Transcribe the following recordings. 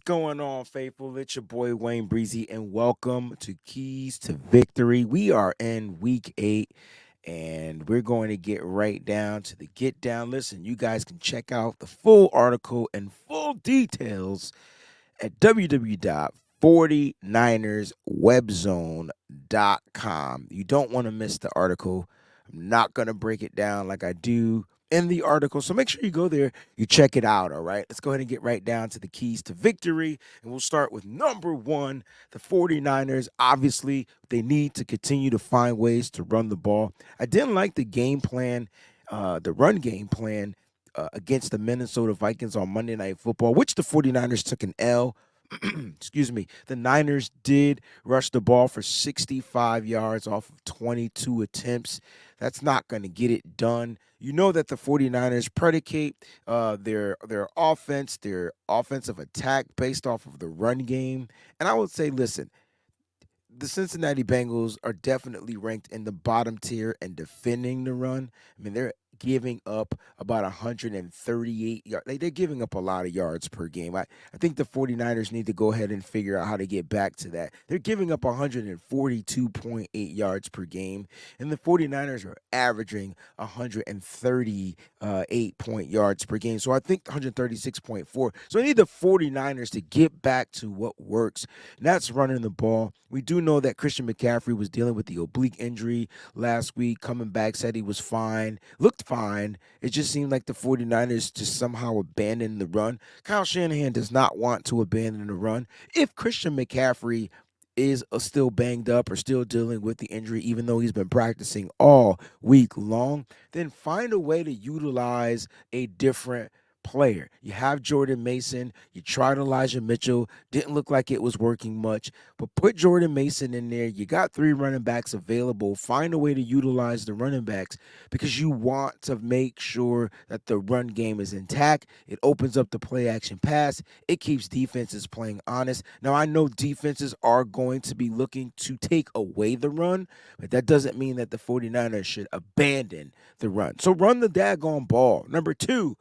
going on, faithful? It's your boy Wayne Breezie, and welcome to Keys to Victory. We are in week 8, and we're going to get right down to the get down. Listen, you guys can check out the full article and full details at www.49erswebzone.com. You don't want to miss the article. I'm not going to break it down like I do in the article. So make sure you go there, you check it out, all right? Let's go ahead and get right down to the keys to victory. And we'll start with number one, the 49ers. Obviously, they need to continue to find ways to run the ball. I didn't like the game plan, the run game plan against the Minnesota Vikings on Monday Night Football, which the 49ers took an L. Excuse me. The Niners did rush the ball for 65 yards off of 22 attempts. That's not going to get it done. You know that the 49ers predicate their offense, their offensive attack based off of the run game. And I would say, listen, the Cincinnati Bengals are definitely ranked in the bottom tier and defending the run. I mean, they're giving up about 138 yards. They're giving up a lot of yards per game. I think the 49ers need to go ahead and figure out how to get back to that. They're giving up 142.8 yards per game, and the 49ers are averaging 138 point yards per game. So I think 136.4. So I need the 49ers to get back to what works, and that's running the ball. We do know that Christian McCaffrey was dealing with the oblique injury last week, coming back, said he was fine, looked fine. It just seemed like the 49ers just somehow abandoned the run. Kyle Shanahan does not want to abandon the run. If Christian McCaffrey is still banged up or still dealing with the injury, even though he's been practicing all week long, then find a way to utilize a different player. You have Jordan Mason, you tried Elijah Mitchell, didn't look like it was working much, but put Jordan Mason in there. You got 3 running backs available. Find a way to utilize the running backs because you want to make sure that the run game is intact. It opens up the play action pass. It keeps defenses playing honest. Now, I know defenses are going to be looking to take away the run, but that doesn't mean that the 49ers should abandon the run. So run the daggone ball. Number two,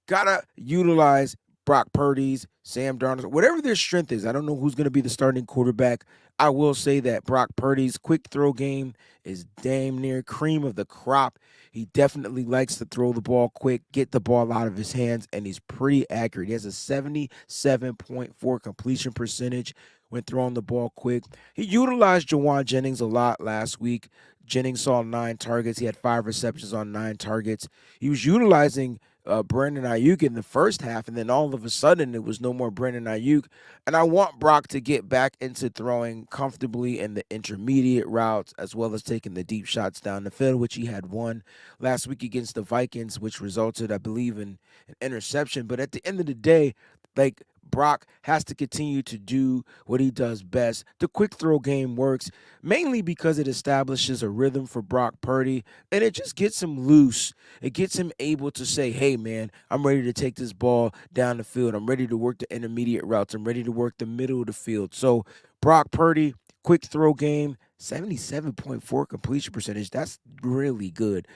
gotta utilize Brock Purdy's, Sam Darnold, whatever their strength is. I don't know who's going to be the starting quarterback. I will say that Brock Purdy's quick throw game is damn near cream of the crop. He definitely likes to throw the ball quick, get the ball out of his hands, and he's pretty accurate. He has a 77.4 completion percentage when throwing the ball quick. He utilized Jawan Jennings a lot last week. Jennings saw 9 targets. He had 5 receptions on 9 targets. He was utilizing Brandon Ayuk in the first half, and then all of a sudden it was no more Brandon Ayuk. And I want Brock to get back into throwing comfortably in the intermediate routes as well as taking the deep shots down the field, which he had one last week against the Vikings, which resulted, I believe, in an interception. But at the end of the day, like, Brock has to continue to do what he does best. The quick throw game works mainly because it establishes a rhythm for Brock Purdy and it just gets him loose. It gets him able to say, hey, man, I'm ready to take this ball down the field. I'm ready to work the intermediate routes. I'm ready to work the middle of the field. So, Brock Purdy, quick throw game, 77.4 completion percentage. That's really good.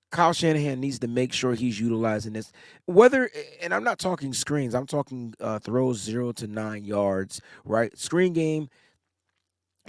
Kyle Shanahan needs to make sure he's utilizing this. Whether, and I'm not talking screens, I'm talking throws 0 to 9 yards, right? Screen game,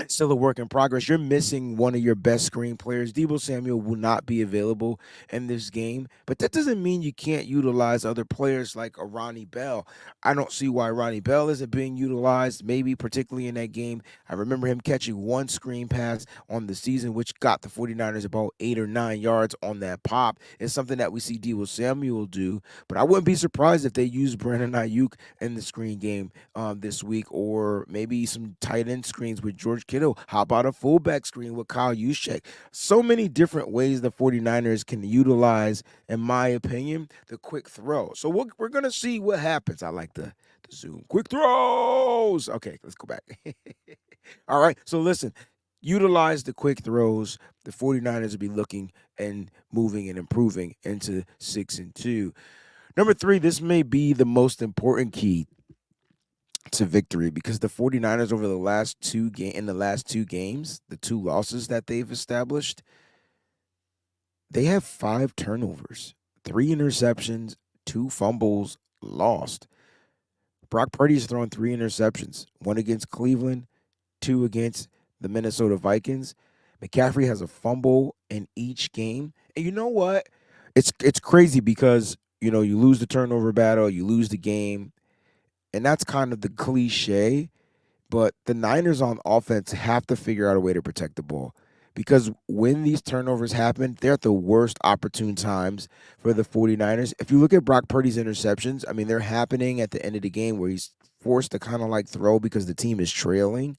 it's still a work in progress. You're missing one of your best screen players. Debo Samuel will not be available in this game, but that doesn't mean you can't utilize other players like a Ronnie Bell. I don't see why Ronnie Bell isn't being utilized, maybe particularly in that game. I remember him catching one screen pass on the season, which got the 49ers about 8 or 9 yards on that pop. It's something that we see Debo Samuel do, but I wouldn't be surprised if they use Brandon Ayuk in the screen game this week, or maybe some tight end screens with George Kittle. How about a fullback screen with Kyle Juszczyk? So many different ways the 49ers can utilize, in my opinion, the quick throw. So we're going to see what happens. I like the zoom. Quick throws. Okay, let's go back. All right, so listen, utilize the quick throws. The 49ers will be looking and moving and improving into 6-2. Number three, this may be the most important key to victory because the 49ers over the last two games, the 2 losses that they've established, they have 5 turnovers, 3 interceptions, 2 fumbles lost. Brock Purdy's thrown 3 interceptions, one against Cleveland, two against the Minnesota Vikings. McCaffrey has a fumble in each game. And you know what? It's crazy because, you lose the turnover battle, you lose the game, and that's kind of the cliche, but the Niners on offense have to figure out a way to protect the ball because when these turnovers happen, they're at the worst opportune times for the 49ers. If you look at Brock Purdy's interceptions, I mean, they're happening at the end of the game where he's forced to kind of like throw because the team is trailing.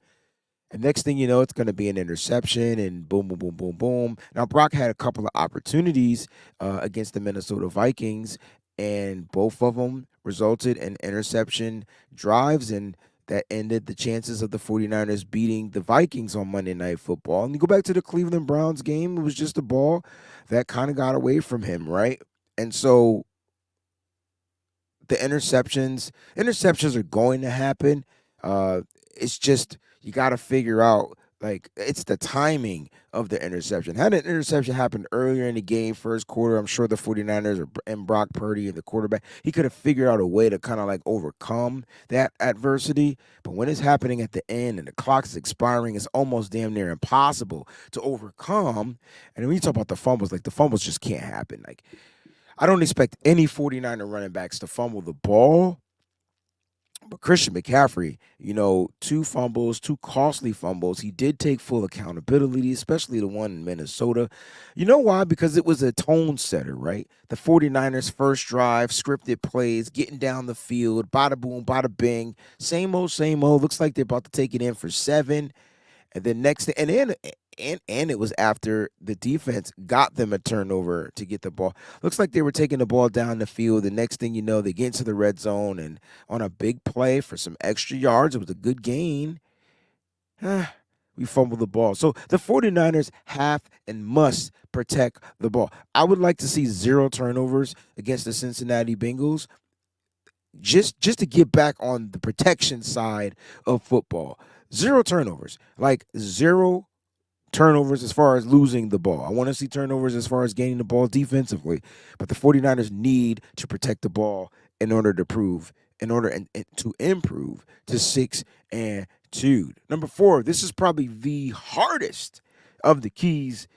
And next thing you know, it's going to be an interception and boom, boom, boom, boom, boom. Now, Brock had a couple of opportunities against the Minnesota Vikings, and both of them resulted in interception drives, and that ended the chances of the 49ers beating the Vikings on Monday Night Football. And you go back to the Cleveland Browns game, it was just a ball that kind of got away from him, right? And so the interceptions are going to happen. It's just you got to figure out like it's the timing of the interception. Had an interception happened earlier in the game, first quarter, I'm sure the 49ers and Brock Purdy and the quarterback, he could have figured out a way to kind of like overcome that adversity. But when it's happening at the end and the clock is expiring, it's almost damn near impossible to overcome. And when you talk about the fumbles, like the fumbles just can't happen. Like I don't expect any 49er running backs to fumble the ball. But Christian McCaffrey, 2 fumbles, 2 costly fumbles. He did take full accountability, especially the one in Minnesota. You know why? Because it was a tone setter, right? The 49ers' first drive, scripted plays, getting down the field, bada boom, bada bing. Same old, same old. Looks like they're about to take it in for 7. And then next thing, and it was after the defense got them a turnover to get the ball. Looks like they were taking the ball down the field. The next thing you know, they get into the red zone and on a big play for some extra yards. It was a good gain. We fumbled the ball. So the 49ers have and must protect the ball. I would like to see 0 turnovers against the Cincinnati Bengals just to get back on the protection side of football. 0 turnovers. Like 0 turnovers as far as losing the ball. I want to see turnovers as far as gaining the ball defensively, but the 49ers need to protect the ball in order to to improve to 6-2. Number 4, this is probably the hardest of the keys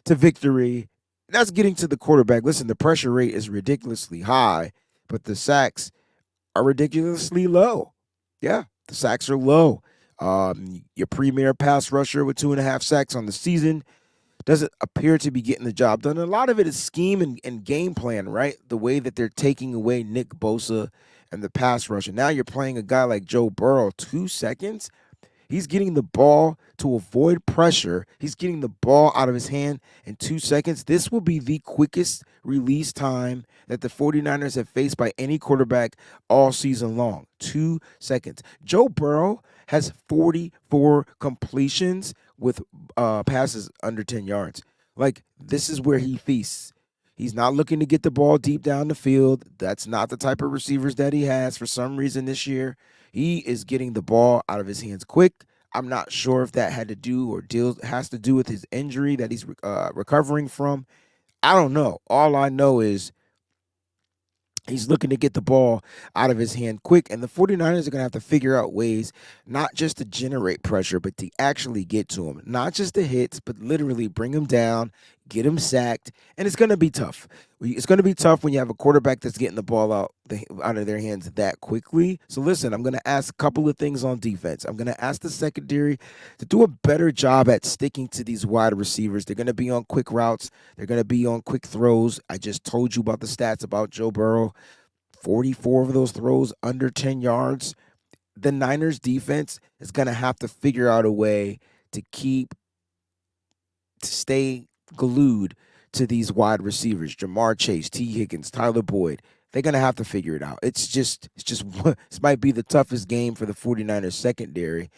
to victory. That's getting to the quarterback. Listen, the pressure rate is ridiculously high, but the sacks are ridiculously low. Yeah, the sacks are low. Your premier pass rusher with 2.5 sacks on the season doesn't appear to be getting the job done. A lot of it is scheme and game plan, right? The way that they're taking away Nick Bosa and the pass rush. And now you're playing a guy like Joe Burrow, 2 seconds. He's getting the ball to avoid pressure. He's getting the ball out of his hand in 2 seconds. This will be the quickest release time that the 49ers have faced by any quarterback all season long. 2 seconds. Joe Burrow has 44 completions with passes under 10 yards. Like, this is where he feasts. He's not looking to get the ball deep down the field. That's not the type of receivers that he has for some reason this year. He is getting the ball out of his hands quick. I'm not sure if that had to do or has to do with his injury that he's recovering from. I don't know. All I know is he's looking to get the ball out of his hand quick, and the 49ers are going to have to figure out ways not just to generate pressure, but to actually get to him. Not just the hits, but literally bring him down, get him sacked, and it's going to be tough. It's going to be tough when you have a quarterback that's getting the ball out of their hands that quickly. So listen, I'm going to ask a couple of things on defense. I'm going to ask the secondary to do a better job at sticking to these wide receivers. They're going to be on quick routes. They're going to be on quick throws. I just told you about the stats about Joe Burrow. 44 of those throws under 10 yards. The Niners defense is going to have to figure out a way to stay glued to these wide receivers, Jamar Chase, T. Higgins, Tyler Boyd. They're going to have to figure it out. It's just this might be the toughest game for the 49ers secondary,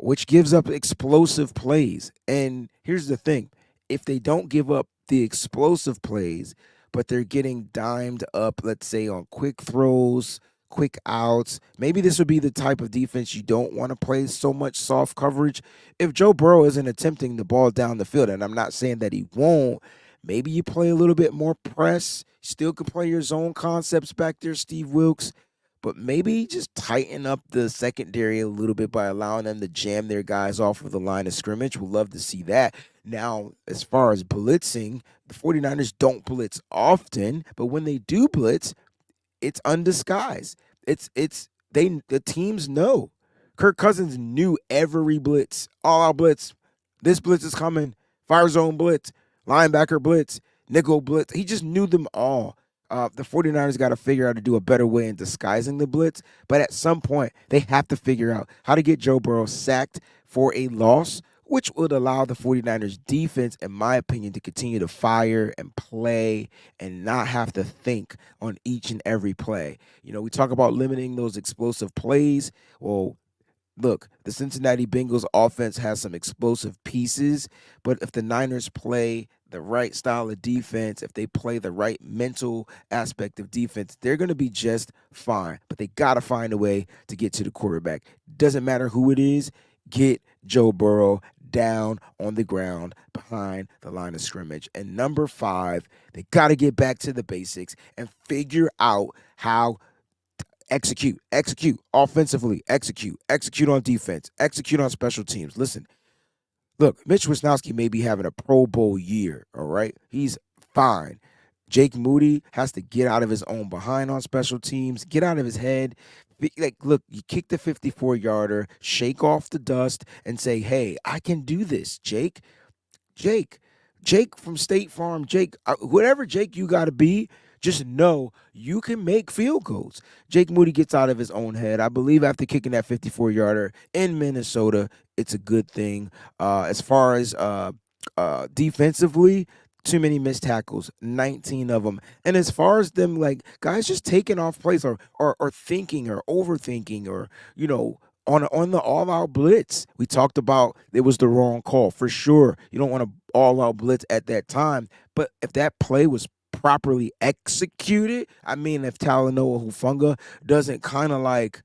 which gives up explosive plays. And here's the thing. If they don't give up the explosive plays, but they're getting dimed up, let's say, on quick throws, quick outs, maybe this would be the type of defense you don't want to play so much soft coverage. If Joe Burrow isn't attempting the ball down the field, and I'm not saying that he won't, maybe you play a little bit more press. Still can play your zone concepts back there, Steve Wilks. but maybe just tighten up the secondary a little bit by allowing them to jam their guys off of the line of scrimmage. We'd love to see that. Now, as far as blitzing, the 49ers don't blitz often, but when they do blitz, it's undisguised. The teams know. Kirk Cousins knew every blitz, all out blitz. This blitz is coming. Fire zone blitz, linebacker blitz, nickel blitz. He just knew them all. The 49ers got to figure out to do a better way in disguising the blitz. But at some point, they have to figure out how to get Joe Burrow sacked for a loss, which would allow the 49ers defense, in my opinion, to continue to fire and play and not have to think on each and every play. We talk about limiting those explosive plays. Well, look, the Cincinnati Bengals offense has some explosive pieces, but if the Niners play the right style of defense, if they play the right mental aspect of defense, they're going to be just fine. But they got to find a way to get to the quarterback. Doesn't matter who it is, get Joe Burrow down on the ground behind the line of scrimmage. And number 5, they got to get back to the basics and figure out how execute offensively, execute on defense, execute on special teams. Listen, look, Mitch Wisnowski may be having a Pro Bowl year, all right? He's fine. Jake Moody has to get out of his own behind on special teams, get out of his head. Like, look, you kick the 54-yarder, shake off the dust, and say, hey, I can do this, Jake. Jake, Jake from State Farm, Jake, whatever Jake you got to be, just know you can make field goals. Jake Moody gets out of his own head. I believe after kicking that 54-yarder in Minnesota, it's a good thing. As far as defensively, too many missed tackles, 19 of them. And as far as them, like, guys just taking off plays or thinking or overthinking or, on the all-out blitz, we talked about it was the wrong call for sure. You don't want to all-out blitz at that time, but if that play was properly executed, I mean, if Talanoa Hufanga doesn't kind of like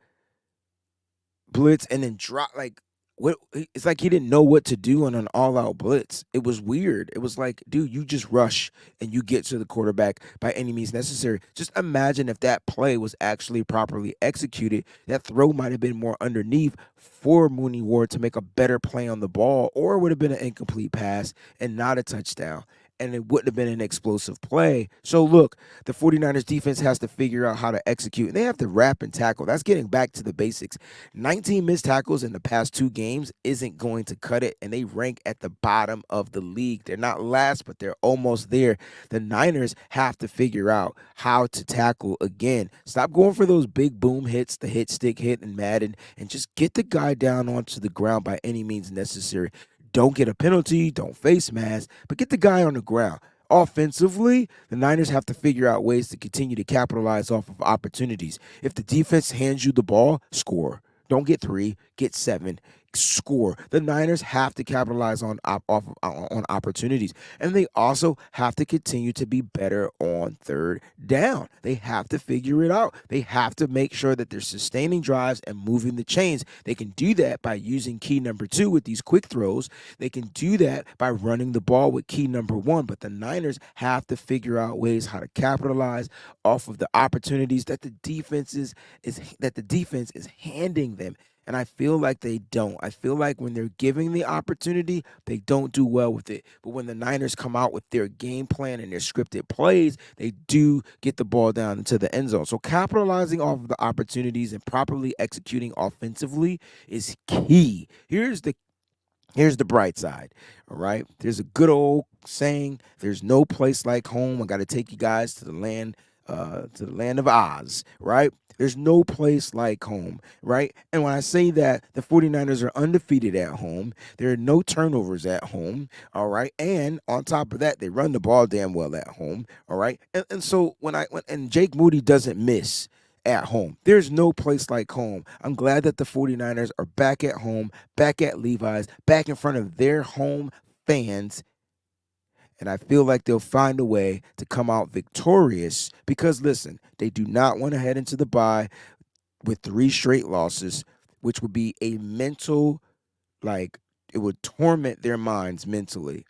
blitz and then drop like what it's like he didn't know what to do on an all-out blitz. It was weird. It was like, dude, you just rush and you get to the quarterback by any means necessary. Just imagine if that play was actually properly executed. That throw might have been more underneath for Mooney Ward to make a better play on the ball, or it would have been an incomplete pass and not a touchdown. And it wouldn't have been an explosive play. So, look, the 49ers defense has to figure out how to execute. And they have to wrap and tackle. That's getting back to the basics. 19 missed tackles in the past 2 games isn't going to cut it. And they rank at the bottom of the league. They're not last, but they're almost there. The Niners have to figure out how to tackle again. Stop going for those big boom hits, the hit, stick, hit, and Madden, and just get the guy down onto the ground by any means necessary. Don't get a penalty, don't face mask, but get the guy on the ground. Offensively, the Niners have to figure out ways to continue to capitalize off of opportunities. If the defense hands you the ball, score. Don't get 3, get 7. Score. The Niners have to capitalize on opportunities, and they also have to continue to be better on third down. They have to figure it out. They have to make sure that they're sustaining drives and moving the chains. They can do that by using key number 2 with these quick throws. They can do that by running the ball with key number 1. But the Niners have to figure out ways how to capitalize off of the opportunities that the defense is handing them. And I feel like they don't. I feel like when they're giving the opportunity, they don't do well with it. But when the Niners come out with their game plan and their scripted plays, they do get the ball down into the end zone. So capitalizing off of the opportunities and properly executing offensively is key. Here's the bright side, all right? There's a good old saying, there's no place like home. I got to take you guys to the land of Oz, right? There's no place like home, right? And when I say that, the 49ers are undefeated at home. There are no turnovers at home, all right? And on top of that, they run the ball damn well at home, all right? And so when Jake Moody doesn't miss at home. There's no place like home. I'm glad that the 49ers are back at home, back at Levi's, back in front of their home fans, and I feel like they'll find a way to come out victorious because, listen, they do not want to head into the bye with 3 straight losses, which would be a mental, like, it would torment their minds mentally.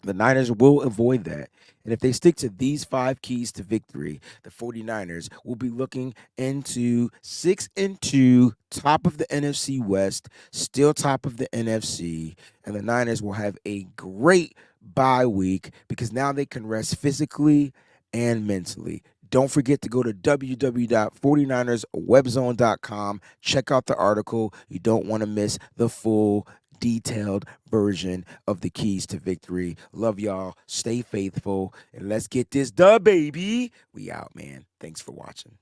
The Niners will avoid that. And if they stick to these five keys to victory, the 49ers will be looking into 6-2, top of the NFC West, still top of the NFC. And the Niners will have a great bye week because now they can rest physically and mentally. Don't forget to go to www.49erswebzone.com. Check out the article. You don't want to miss the full detailed version of the keys to victory. Love y'all. Stay faithful. And let's get this dub, baby. We out, man. Thanks for watching.